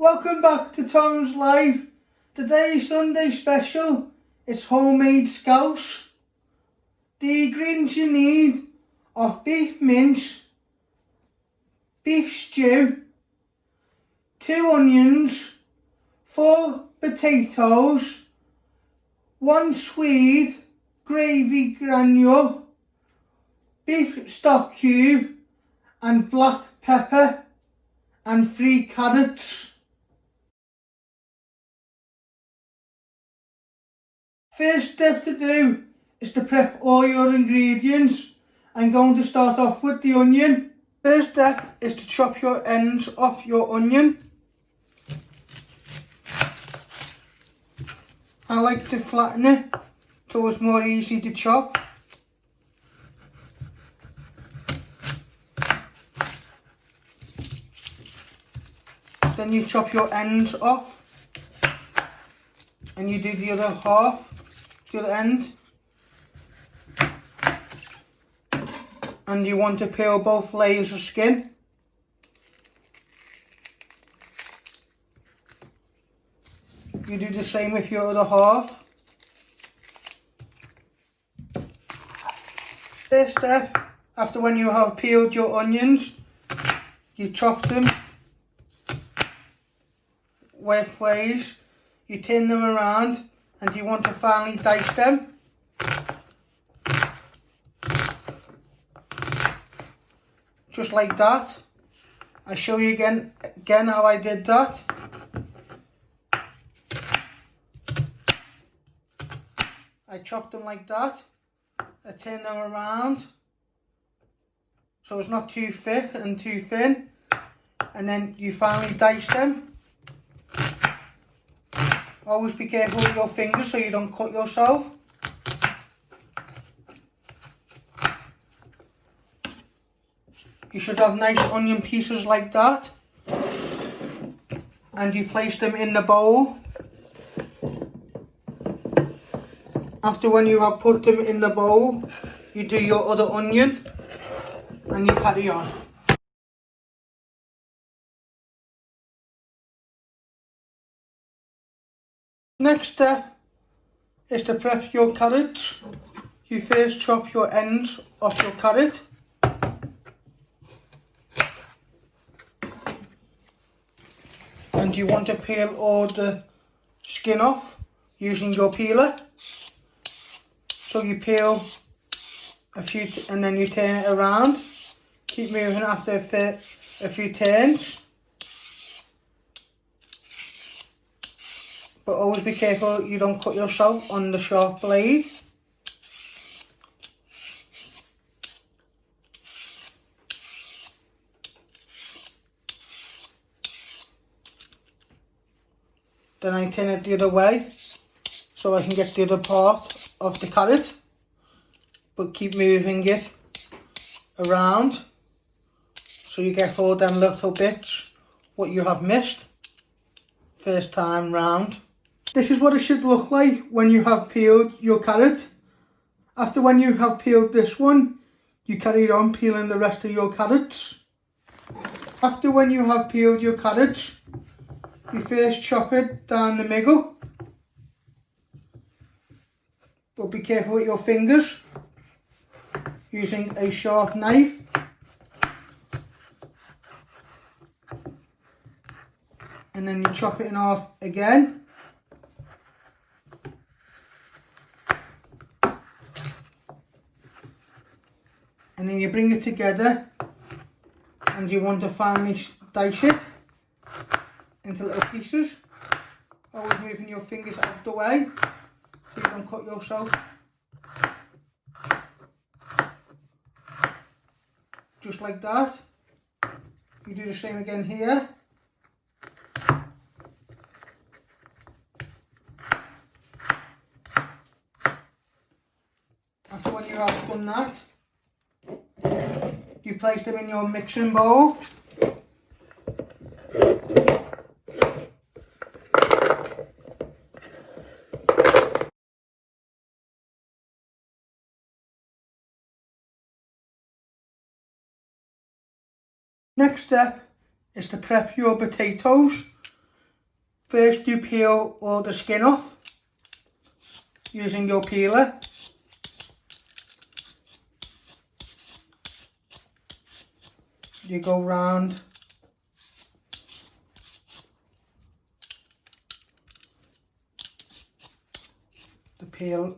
Welcome back to Tom's Live. Today's Sunday special is homemade scouse. The ingredients you need are beef mince, beef stew, 2 onions, 4 potatoes, 1 Swede gravy granule, beef stock cube and black pepper and 3 carrots. First step to do is to prep all your ingredients. I'm going to start off with the onion. First step is to chop your ends off your onion. I like to flatten it so it's more easy to chop. Then you chop your ends off and you do the other half. To the end, and you want to peel both layers of skin. You do the same with your other half. First step, after when you have peeled your onions, you chop them with ways, you turn them around and you want to finely dice them. Just like that. I'll show you again how I did that. I chopped them like that. I turn them around so it's not too thick and too thin. And then you finally dice them. Always be careful with your fingers so you don't cut yourself. You should have nice onion pieces like that. And you place them in the bowl. After when you have put them in the bowl, you do your other onion and you carry on. Next step is to prep your carrots. You first chop your ends off your carrot. And you want to peel all the skin off using your peeler. So you peel a few and then you turn it around. Keep moving after a few turns. But always be careful you don't cut yourself on the sharp blade. Then I turn it the other way so I can get the other part of the carrot. But keep moving it around so you get all them little bits what you have missed first time round. This is what it should look like when you have peeled your carrot. After when you have peeled this one, you carry on peeling the rest of your carrots. After when you have peeled your carrots, you first chop it down the middle. But be careful with your fingers, using a sharp knife. And then you chop it in half again. And then you bring it together and you want to finally dice it into little pieces. Always moving your fingers out of the way so you don't cut yourself. Just like that. You do the same again here. After when you have done that, you place them in your mixing bowl. Next step is to prep your potatoes. First you peel all the skin off using your peeler. You go round the peel,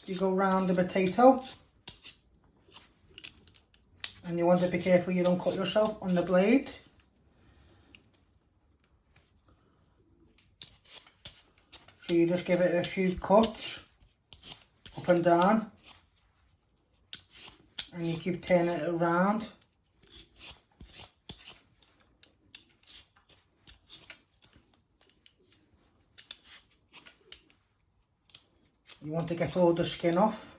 you go round the potato, and you want to be careful you don't cut yourself on the blade. So you just give it a few cuts up and down, and you keep turning it around. You want to get all the skin off.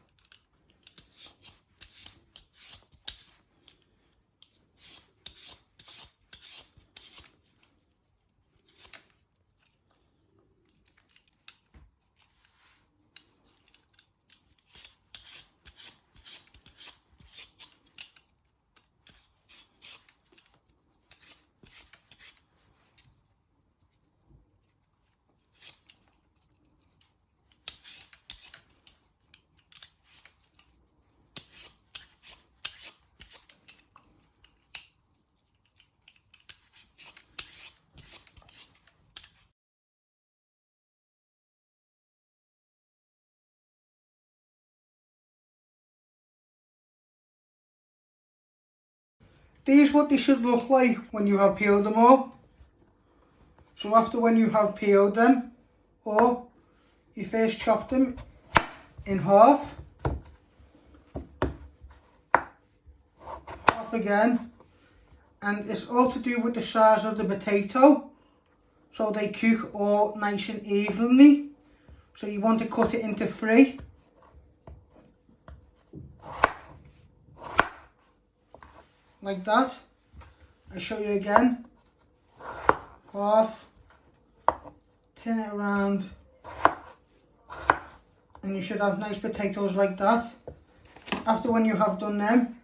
This is what they should look like when you have peeled them all. So after when you have peeled them, or you first chop them in half, half again, and it's all to do with the size of the potato, so they cook all nice and evenly. So you want to cut it into 3. Like that. I'll show you again. Half, turn it around, and you should have nice potatoes like that. After when you have done them,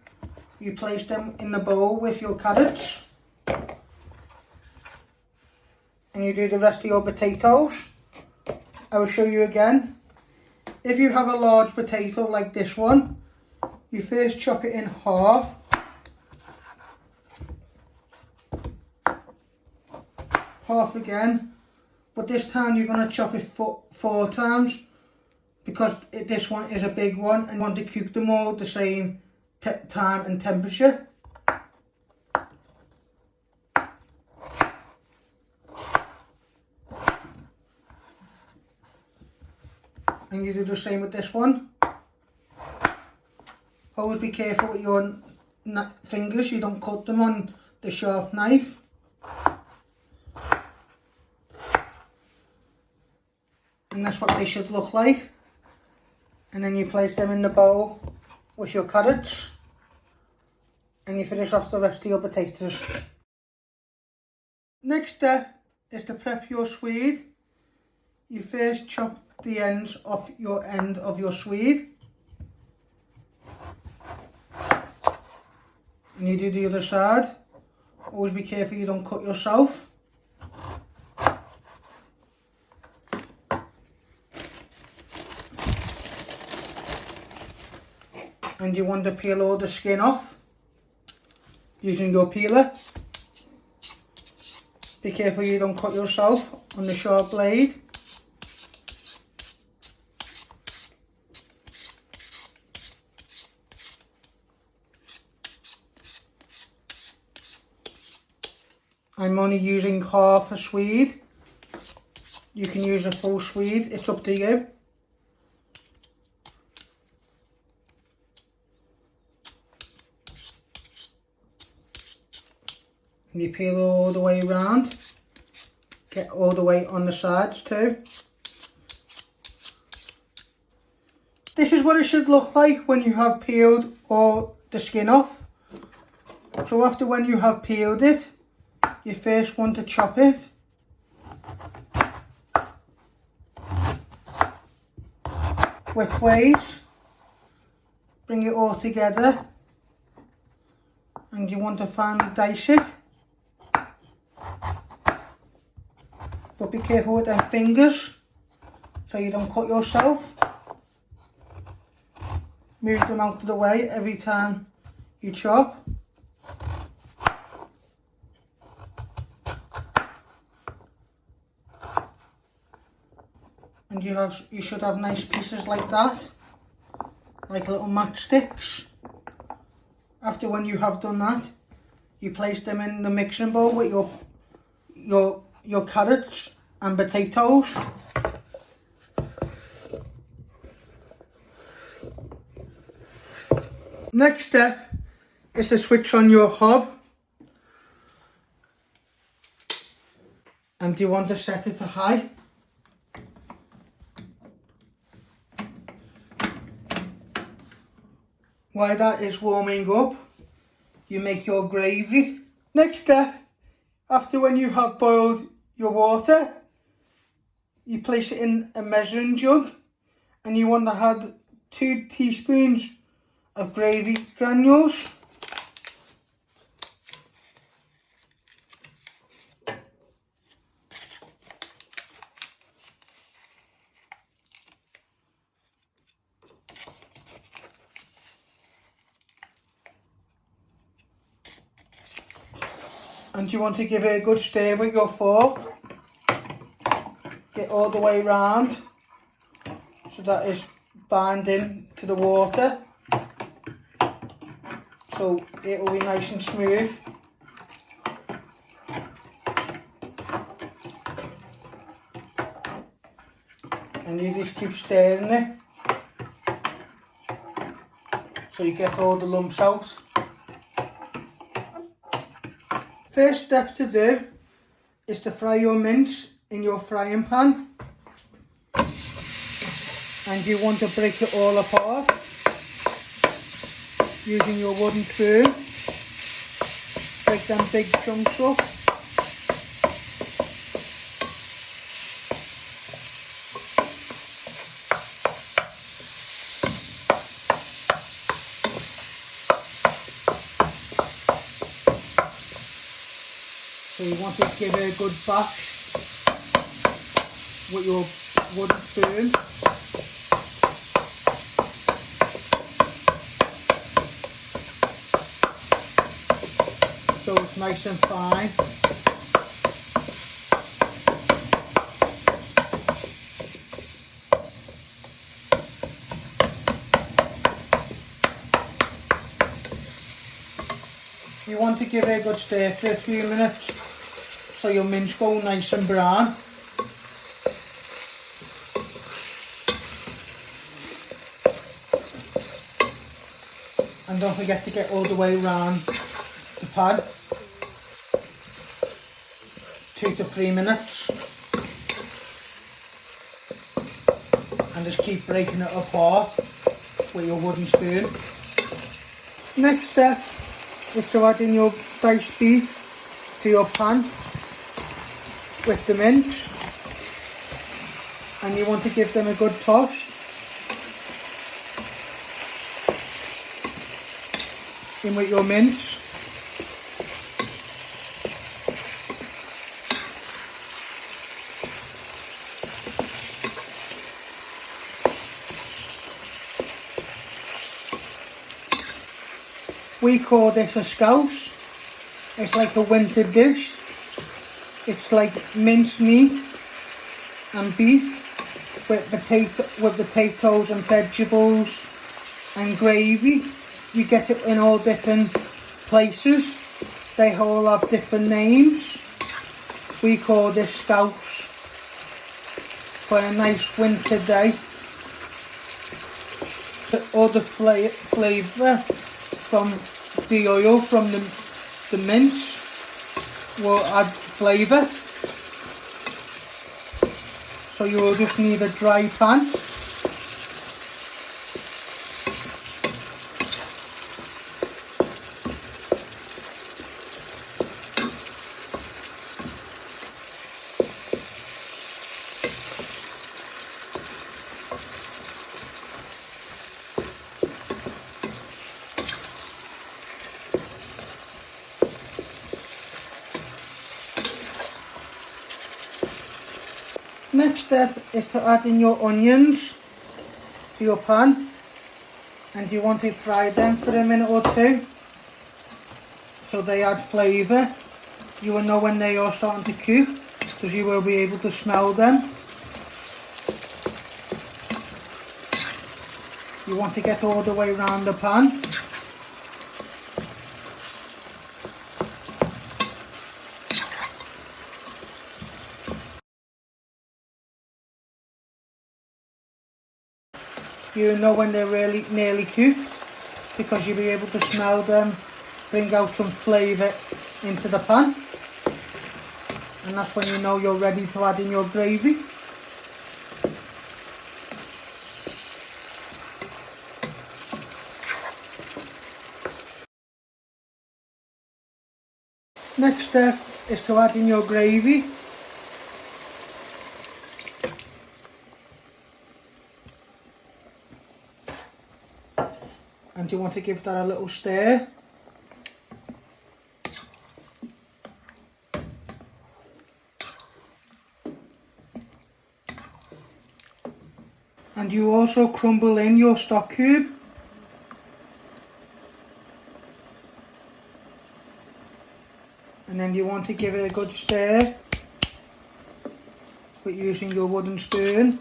you place them in the bowl with your carrots, and you do the rest of your potatoes. I will show you again. If you have a large potato like this one, you first chop it in half. Half again, but this time you're going to chop it 4 times, because this one is a big one and you want to cook them all the same time and temperature. And you do the same with this one. Always be careful with your fingers, you don't cut them on the sharp knife. And that's what they should look like. And then you place them in the bowl with your carrots, and you finish off the rest of your potatoes. Next step is to prep your swede. You first chop the ends off your end of your swede, and you do the other side. Always be careful you don't cut yourself. And you want to peel all the skin off using your peeler. Be careful you don't cut yourself on the sharp blade. I'm only using half a swede. You can use a full swede, it's up to you. And you peel all the way around, get all the way on the sides too. This is what it should look like when you have peeled all the skin off. So after when you have peeled it, you first want to chop it. Widthways, bring it all together, and you want to finely dice it. But be careful with them fingers so you don't cut yourself. Move them out of the way every time you chop. And you should have nice pieces like that, like little matchsticks. After when you have done that, you place them in the mixing bowl with your carrots and potatoes. Next step is to switch on your hob, and you want to set it to high. While that is warming up, you make your gravy. Next step, after when you have boiled your water, you place it in a measuring jug, and you want to add 2 teaspoons of gravy granules. And you want to give it a good stir with your fork. Get all the way round so that it's binding to the water, so it will be nice and smooth. And you just keep stirring it so you get all the lumps out. First step to do is to fry your mince in your frying pan, and you want to break it all apart using your wooden spoon. Break them big chunks up. So you want to give it a good bash with your wooden spoon. So it's nice and fine. You want to give it a good stir for a few minutes so your mince go nice and brown. And don't forget to get all the way around the pan. 2 to 3 minutes. And just keep breaking it apart with your wooden spoon. Next step is to add in your diced beef to your pan with the mince, and you want to give them a good toss. In with your mince. We call this a scouse. It's like a winter dish. It's like minced meat and beef with potatoes and vegetables and gravy. You get it in all different places. They all have different names. We call this scouse for a nice winter day. All the flavour from the oil from the mince will add flavour. So you will just need a dry pan. Next step is to add in your onions to your pan, and you want to fry them for a minute or two so they add flavour. You will know when they are starting to cook because you will be able to smell them. You want to get all the way around the pan. You know when they're really nearly cooked because you'll be able to smell them bring out some flavour into the pan, and that's when you know you're ready to add in your gravy. Next step is to add in your gravy. And you want to give that a little stir. And you also crumble in your stock cube. And then you want to give it a good stir with using your wooden spoon.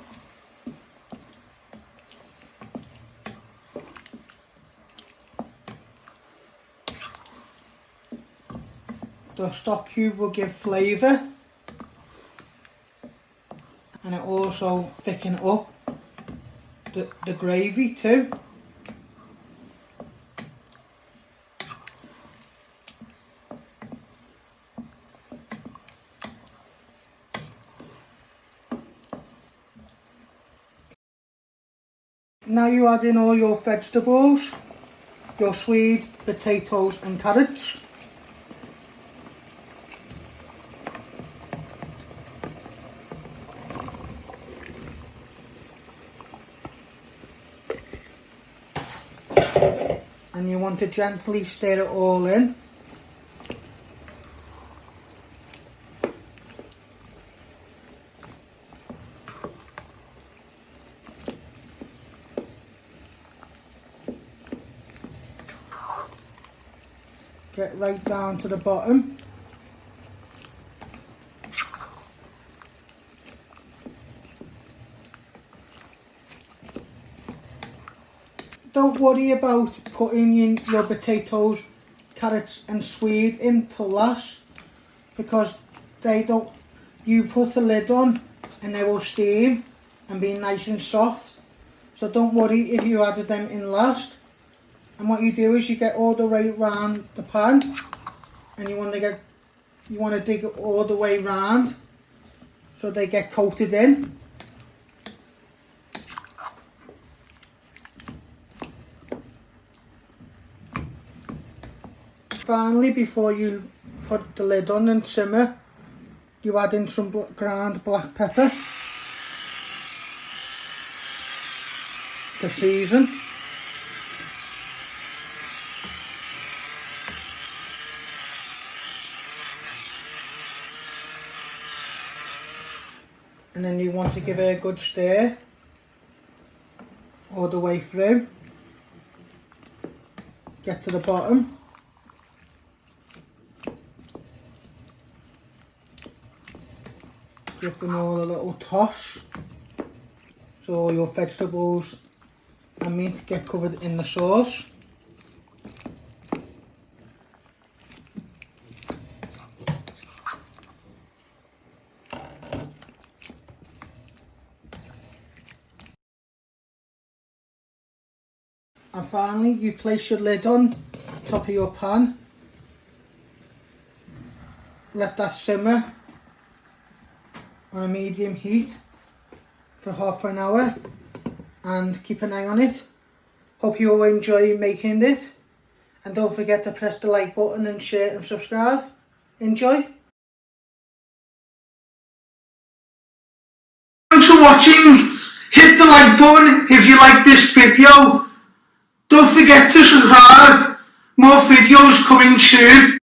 The stock cube will give flavour, and it also thicken up the gravy too. Now you add in all your vegetables, your Swede, potatoes and carrots. And you want to gently stir it all in. Get right down to the bottom. Don't worry about putting in your potatoes, carrots and Swede in till last, because they don't, you put the lid on and they will steam and be nice and soft. So don't worry if you added them in last. And what you do is you get all the way around the pan, and you want to dig it all the way round so they get coated in. Finally, before you put the lid on and simmer, you add in some ground black pepper to season. And then you want to give it a good stir all the way through. Get to the bottom. Give them all a little toss so all your vegetables and meat get covered in the sauce. And finally, you place your lid on top of your pan. Let that simmer on a medium heat for half an hour and keep an eye on it. Hope you all enjoy making this, and don't forget to press the like button and share and subscribe. Enjoy! Thanks for watching. Hit the like button if you like this video. Don't forget to subscribe. More videos coming soon.